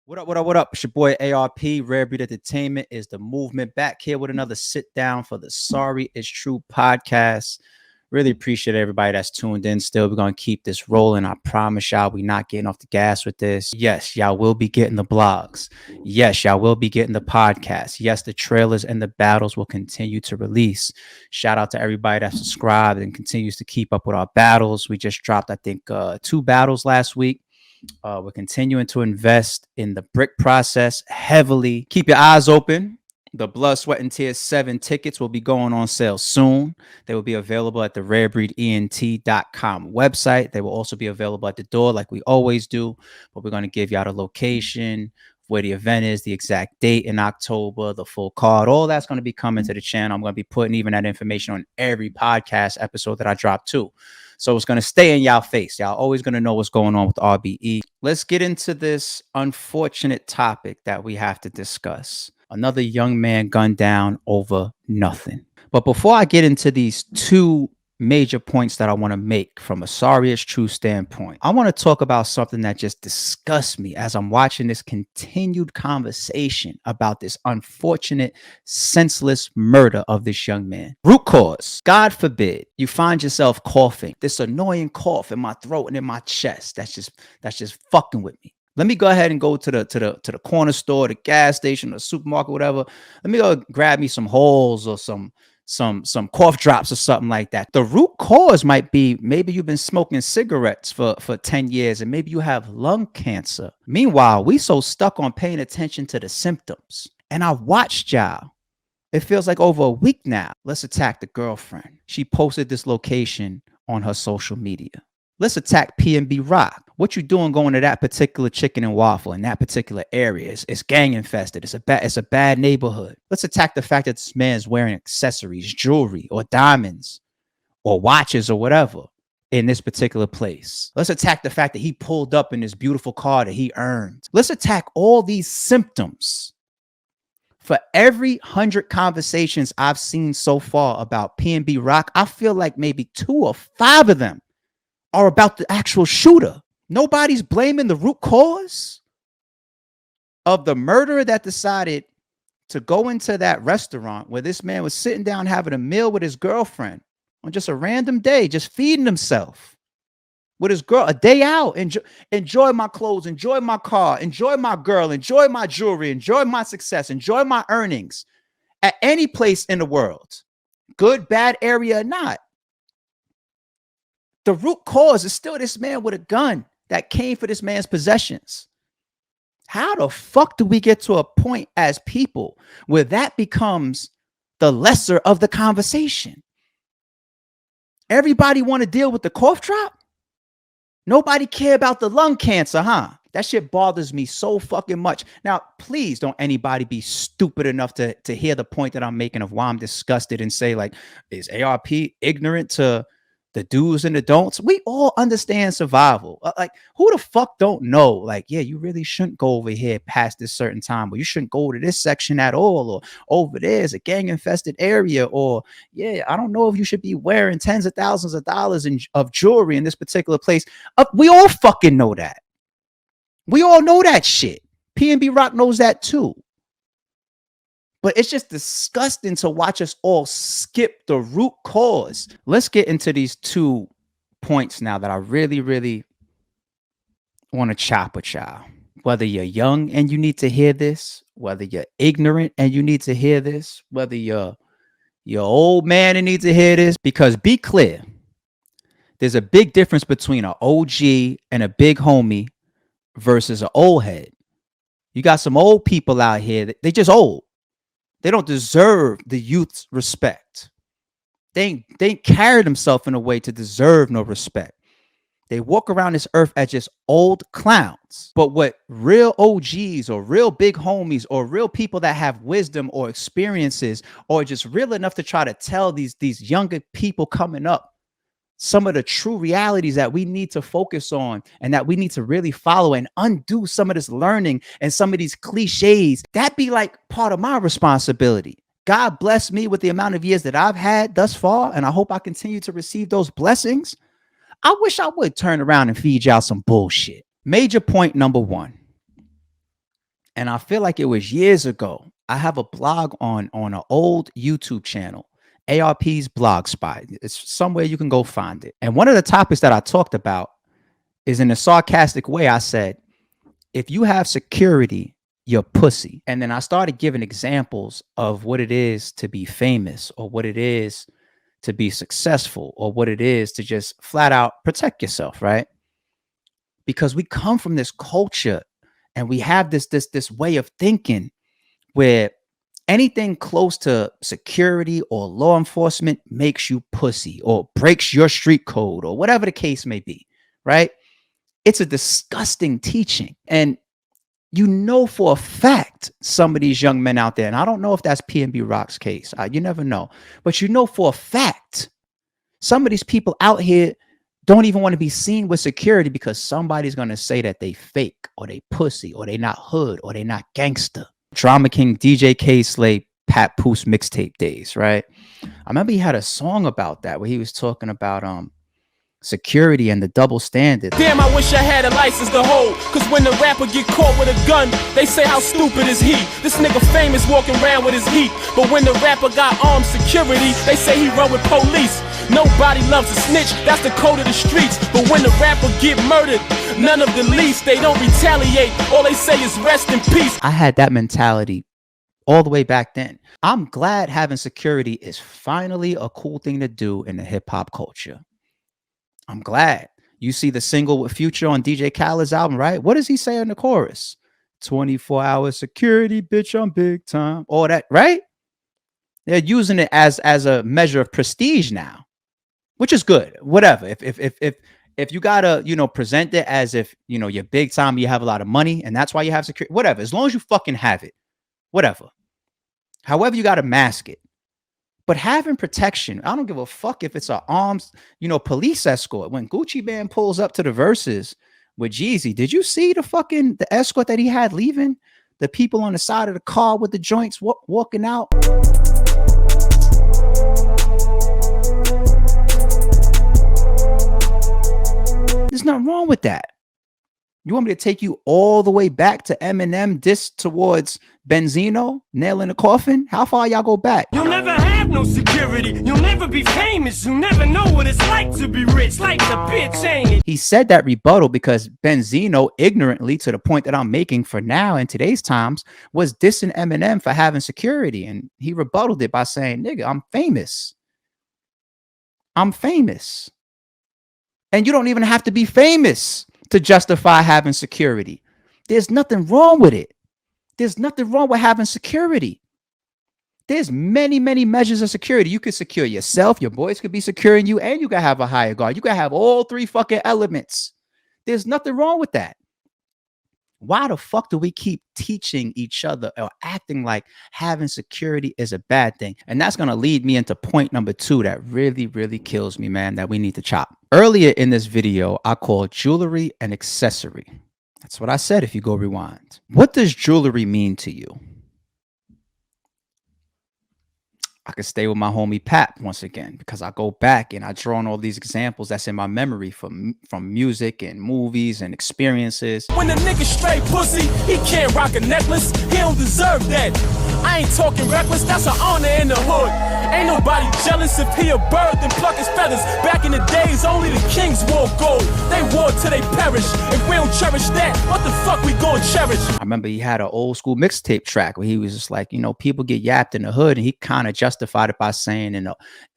What up, what up, what up? It's your boy ARP. Rare Breed Entertainment is the movement, back here with another sit down for the Sorry It's True podcast. Really appreciate everybody that's tuned in still. We're going to keep this rolling. I promise y'all we not getting off the gas with this. Yes, y'all will be getting the blogs. Yes, y'all will be getting the podcast. Yes, the trailers and the battles will continue to release. Shout out to everybody that subscribed and continues to keep up with our battles. We just dropped, I think, 2 battles last week. We're continuing to invest in the brick process heavily. Keep your eyes open. The Blood, Sweat, and Tears 7 tickets will be going on sale soon. They will be available at the rarebreedent.com website. They will also be available at the door like we always do. But we're going to give y'all the location, where the event is, the exact date in October, the full card. All that's going to be coming to the channel. I'm going to be putting even that information on every podcast episode that I drop too. So it's going to stay in y'all face. Y'all always going to know what's going on with RBE. Let's get into this unfortunate topic that we have to discuss. Another young man gunned down over nothing. But before I get into these 2 major points that I want to make from a Sorry It's True standpoint, I want to talk about something that just disgusts me as I'm watching this continued conversation about this unfortunate, senseless murder of this young man. Root cause. God forbid you find yourself coughing, this annoying cough in my throat and in my chest. That's just fucking with me. Let me go ahead and go to the corner store, the gas station, the supermarket, whatever. Let me go grab me some Halls or some cough drops or something like that. The root cause might be maybe you've been smoking cigarettes for 10 years and maybe you have lung cancer. Meanwhile, we so stuck on paying attention to the symptoms. And I watched y'all. It feels like over a week now. Let's attack the girlfriend. She posted this location on her social media. Let's attack PNB Rock. What you doing going to that particular chicken and waffle in that particular area? It's gang infested. It's a bad neighborhood. Let's attack the fact that this man's wearing accessories, jewelry, or diamonds, or watches, or whatever in this particular place. Let's attack the fact that he pulled up in this beautiful car that he earned. Let's attack all these symptoms. For every 100 conversations I've seen so far about PNB Rock, I feel like maybe 2 or 5 of them are about the actual shooter. Nobody's blaming the root cause of the murderer that decided to go into that restaurant where this man was sitting down having a meal with his girlfriend on just a random day, just feeding himself with his girl, a day out. Enjoy my clothes, enjoy my car, enjoy my girl, enjoy my jewelry, enjoy my success, enjoy my earnings at any place in the world, good, bad area or not. The root cause is still this man with a gun that came for this man's possessions. How the fuck do we get to a point as people where that becomes the lesser of the conversation? Everybody want to deal with the cough drop? Nobody care about the lung cancer, huh? That shit bothers me so fucking much. Now, please don't anybody be stupid enough to hear the point that I'm making of why I'm disgusted and say, like, is ARP ignorant to the do's and the don'ts? We all understand survival. Like, who the fuck don't know? Like, yeah, you really shouldn't go over here past this certain time, or you shouldn't go to this section at all, or over there is a gang infested area, or yeah, I don't know if you should be wearing tens of thousands of dollars of jewelry in this particular place. We all fucking know that. We all know that shit. PNB Rock knows that too. But it's just disgusting to watch us all skip the root cause. Let's get into these 2 points now that I really, really want to chop with y'all. Whether you're young and you need to hear this, whether you're ignorant and you need to hear this, whether you're old man and need to hear this, because be clear, there's a big difference between an OG and a big homie versus an old head. You got some old people out here, they just old. They don't deserve the youth's respect. They ain't carried themselves in a way to deserve no respect. They walk around this earth as just old clowns. But what real OGs or real big homies or real people that have wisdom or experiences or just real enough to try to tell these younger people coming up some of the true realities that we need to focus on and that we need to really follow and undo some of this learning and some of these cliches, that be like part of my responsibility. God bless me with the amount of years that I've had thus far, and I hope I continue to receive those blessings. I wish I would turn around and feed y'all some bullshit. Major point number 1. And I feel like it was years ago. I have a blog on an old YouTube channel, ARP's blog spot. It's somewhere you can go find it. And one of the topics that I talked about is, in a sarcastic way, I said, if you have security, you're pussy. And then I started giving examples of what it is to be famous, or what it is to be successful, or what it is to just flat out protect yourself, right? Because we come from this culture and we have this way of thinking where anything close to security or law enforcement makes you pussy or breaks your street code or whatever the case may be, right? It's a disgusting teaching. And you know for a fact some of these young men out there, and I don't know if that's PNB Rock's case, you never know, but you know for a fact some of these people out here don't even want to be seen with security because somebody's going to say that they fake or they pussy or they not hood or they not gangster. Drama King DJ K-Slay, Pat Poose mixtape days, right? I remember he had a song about that where he was talking about security and the double standard. Damn, I wish I had a license to hold, cause when the rapper get caught with a gun, they say how stupid is he. This nigga famous walking around with his heat, but when the rapper got armed security, they say he run with police. Nobody loves a snitch, that's the code of the streets. But when the rapper get murdered, none of the least, they don't retaliate, all they say is rest in peace. I had that mentality all the way back then. I'm glad having security is finally a cool thing to do in the hip-hop culture. I'm glad. You see the single with Future on DJ Khaled's album, right? What does he say in the chorus? 24-hour security, bitch, I'm big time. All that, right? They're using it as a measure of prestige now, which is good. Whatever. If you gotta, present it as if, you're big time, you have a lot of money, and that's why you have security, whatever. As long as you fucking have it, whatever. However, you gotta mask it. But having protection, I don't give a fuck if it's an arms, police escort. When Gucci Mane pulls up to the verses with Jeezy, did you see the escort that he had leaving? The people on the side of the car with the joints walking out. There's nothing wrong with that. You want me to take you all the way back to Eminem diss towards Benzino, nail in the coffin? How far y'all go back? You'll never have no security. You'll never be famous. You'll never know what it's like to be rich. Like the bitch ain't it? He said that rebuttal because Benzino, ignorantly, to the point that I'm making for now in today's times, was dissing Eminem for having security. And he rebutted it by saying, nigga, I'm famous. I'm famous. And you don't even have to be famous to justify having security. There's nothing wrong with it. There's nothing wrong with having security. There's many, many measures of security. You could secure yourself. Your boys could be securing you, and you can have a higher guard. You can have all three fucking elements. There's nothing wrong with that. Why the fuck do we keep teaching each other or acting like having security is a bad thing? And that's going to lead me into point number 2 that really, really kills me, man, that we need to chop. Earlier in this video, I called jewelry an accessory. That's what I said if you go rewind. What does jewelry mean to you? I could stay with my homie Pat once again, because I go back and I draw on all these examples that's in my memory from music and movies and experiences. When the nigga straight pussy, he can't rock a necklace. He don't deserve that. I ain't talking reckless, that's an honor in the hood. Ain't nobody jealous if he a bird, then pluck his feathers. Back in the days, only the kings wore gold. They wore till they perish. If we don't cherish that, what the fuck we gonna cherish? I remember he had an old school mixtape track where he was just like, people get yapped in the hood, and he kind of justified it by saying, in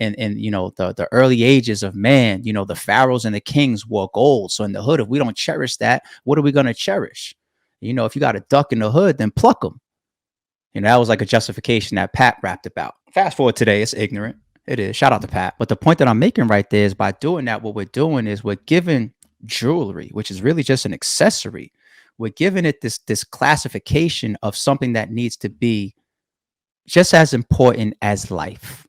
the early ages of man, the pharaohs and the kings wore gold. So in the hood, if we don't cherish that, what are we gonna cherish? If you got a duck in the hood, then pluck them. That was like a justification that Pat rapped about. Fast forward today, it's ignorant. It is. Shout out to Pat. But the point that I'm making right there is, by doing that, what we're doing is we're giving jewelry, which is really just an accessory, we're giving it this classification of something that needs to be just as important as life.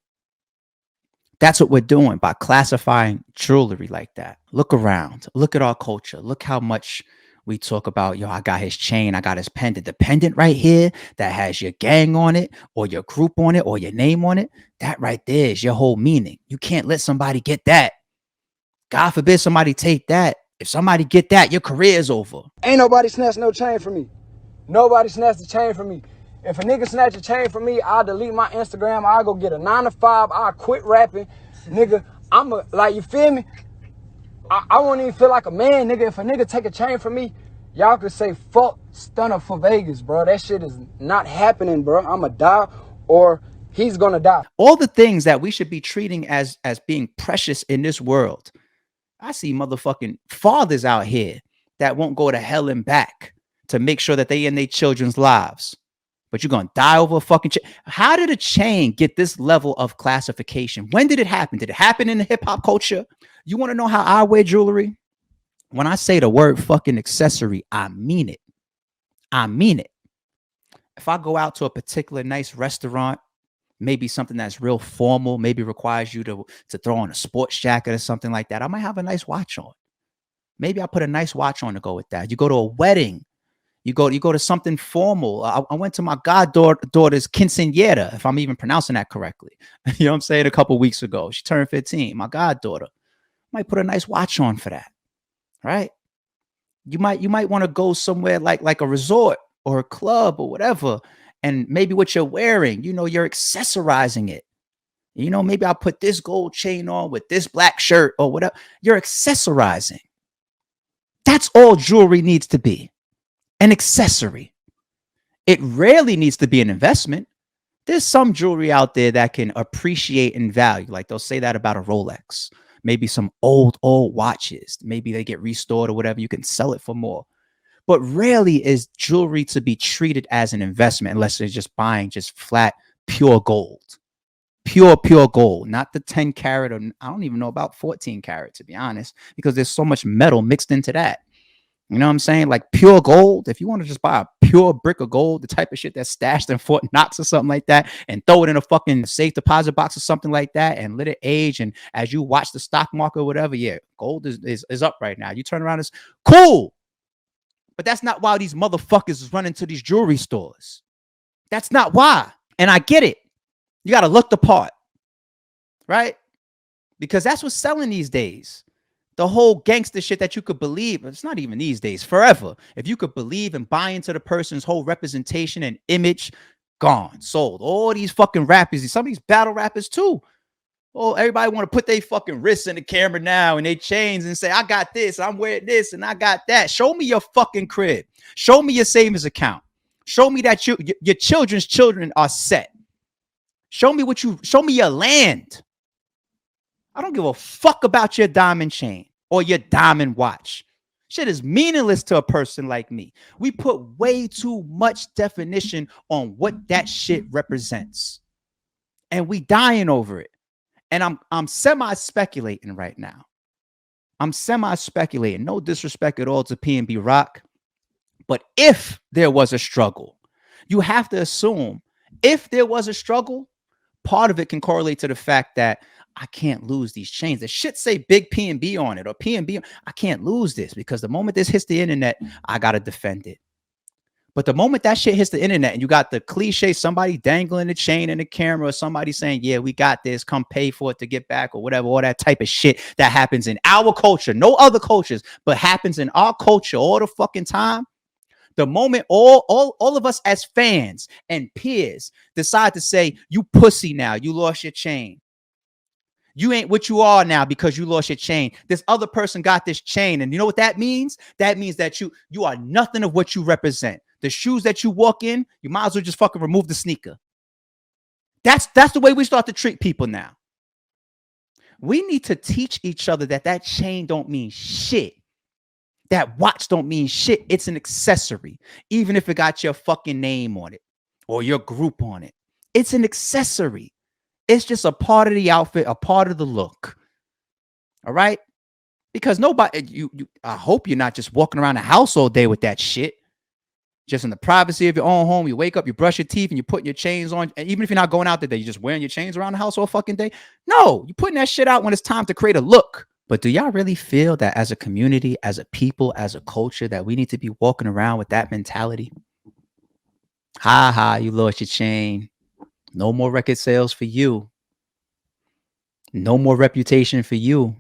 That's what we're doing by classifying jewelry like that. Look around. Look at our culture. Look how much we talk about, I got his chain, I got his pendant. The pendant right here that has your gang on it, or your group on it, or your name on it, that right there is your whole meaning. You can't let somebody get that. God forbid somebody take that. If somebody get that, your career is over. Ain't nobody snatch no chain from me. Nobody snatched the chain from me. If a nigga snatch a chain from me, I'll delete my Instagram. I'll go get a 9 to 5. I'll quit rapping. Nigga, like, you feel me? I won't even feel like a man, nigga. If a nigga take a chain from me, y'all could say, fuck Stunner for Vegas, bro. That shit is not happening, bro. I'ma die or he's gonna die. All the things that we should be treating as being precious in this world. I see motherfucking fathers out here that won't go to hell and back to make sure that they in their children's lives. But you're going to die over a fucking chain. How did a chain get this level of classification? When did it happen? Did it happen in the hip hop culture? You want to know how I wear jewelry? When I say the word fucking accessory, I mean it. I mean it. If I go out to a particular nice restaurant, maybe something that's real formal, maybe requires you to throw on a sports jacket or something like that, I might have a nice watch on. Maybe I'll put a nice watch on to go with that. You go to a wedding, you go to something formal. I went to my goddaughter's quinceañera, if I'm even pronouncing that correctly. You know what I'm saying? A couple weeks ago, she turned 15. My goddaughter might put a nice watch on for that, right? You might want to go somewhere like a resort or a club or whatever, and maybe what you're wearing, you're accessorizing it. Maybe I'll put this gold chain on with this black shirt or whatever. You're accessorizing. That's all jewelry needs to be. An accessory. It rarely needs to be an investment. There's some jewelry out there that can appreciate in value. Like they'll say that about a Rolex, maybe some old watches. Maybe they get restored or whatever. You can sell it for more. But rarely is jewelry to be treated as an investment unless they're just buying just flat, pure gold. Pure gold, not the 10 karat, or I don't even know about 14 karat, to be honest, because there's so much metal mixed into that. You know what I'm saying? Like pure gold. If you want to just buy a pure brick of gold, the type of shit that's stashed in Fort Knox or something like that, and throw it in a fucking safe deposit box or something like that, and let it age. And as you watch the stock market or whatever, yeah, gold is up right now. You turn around, it's cool. But that's not why these motherfuckers is running to these jewelry stores. That's not why. And I get it. You got to look the part, right? Because that's what's selling these days. The whole gangster shit that you could believe, it's not even these days, forever. If you could believe and buy into the person's whole representation and image, gone, sold. All these fucking rappers, some of these battle rappers too. Oh, everybody want to put their fucking wrists in the camera now and they chains and say, I got this, I'm wearing this, and I got that. Show me your fucking crib. Show me your savings account. Show me that your children's children are set. Show me your land. I don't give a fuck about your diamond chain or your diamond watch. Shit is meaningless to a person like me. We put way too much definition on what that shit represents. And we dying over it. And I'm semi-speculating right now. I'm semi-speculating. No disrespect at all to PNB Rock. But if there was a struggle, you have to assume if there was a struggle, part of it can correlate to the fact that I can't lose these chains. The shit say big PNB on it or PNB. I can't lose this because the moment this hits the internet, I got to defend it. But the moment that shit hits the internet and you got the cliche, somebody dangling the chain in the camera or somebody saying, yeah, we got this, come pay for it to get back or whatever, all that type of shit that happens in our culture, no other cultures, but happens in our culture all the fucking time. The moment all of us as fans and peers decide to say, you pussy now, you lost your chain. You ain't what you are now because you lost your chain. This other person got this chain. And you know what that means? That means that you are nothing of what you represent. The shoes that you walk in, you might as well just fucking remove the sneaker. That's the way we start to treat people now. We need to teach each other that chain don't mean shit. That watch don't mean shit. It's an accessory. Even if it got your fucking name on it or your group on it. It's an accessory. It's just a part of the outfit, a part of the look. All right? Because nobody, I hope you're not just walking around the house all day with that shit. Just in the privacy of your own home, you wake up, you brush your teeth, and you're putting your chains on. And even if you're not going out that day, you're just wearing your chains around the house all fucking day. No, you're putting that shit out when it's time to create a look. But do y'all really feel that as a community, as a people, as a culture, that we need to be walking around with that mentality? Ha, you lost your chain. No more record sales for you. No more reputation for you.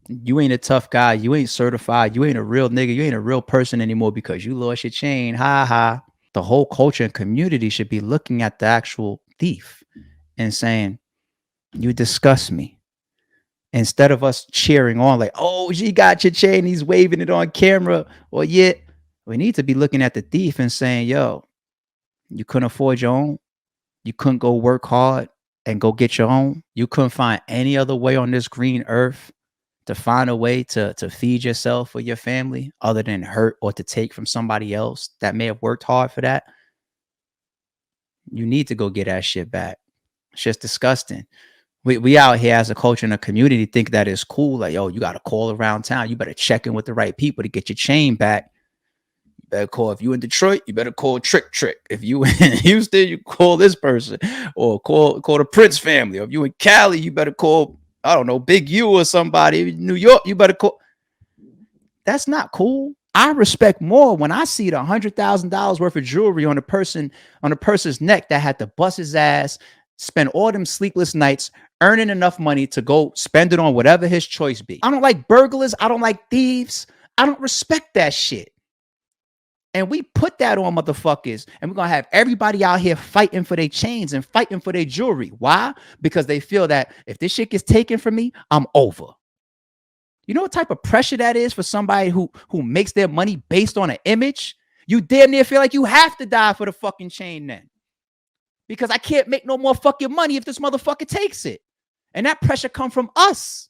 You ain't a tough guy. You ain't certified. You ain't a real nigga. You ain't a real person anymore because you lost your chain. Ha. the whole culture and community should be looking at the actual thief and saying, you disgust me. Instead of us cheering on like, oh, she got your chain, he's waving it on camera. Well, yeah, we need to be looking at the thief and saying, yo, you couldn't afford your own. You couldn't go work hard and go get your own. You couldn't find any other way on this green earth to find a way to feed yourself or your family other than hurt or to take from somebody else that may have worked hard for that. You need to go get that shit back. It's just disgusting. We out here as a culture and a community think that it's cool. Like, yo, you got to call around town. You better check in with the right people to get your chain back. You better call, if you in Detroit, you better call Trick. If you in Houston, you call this person, or call the Prince family. Or if you in Cali, you better call, I don't know, Big U or somebody. In New York, you better call. That's not cool. I respect more when I see the $100,000 worth of jewelry on a person's neck that had to bust his ass, spend all them sleepless nights earning enough money to go spend it on whatever his choice be. I don't like burglars. I don't like thieves. I don't respect that shit. And we put that on motherfuckers, and we're going to have everybody out here fighting for their chains and fighting for their jewelry. Why? Because they feel that if this shit gets taken from me, I'm over. You know what type of pressure that is for somebody who makes their money based on an image? You damn near feel like you have to die for the fucking chain then. Because I can't make no more fucking money if this motherfucker takes it. And that pressure come from us.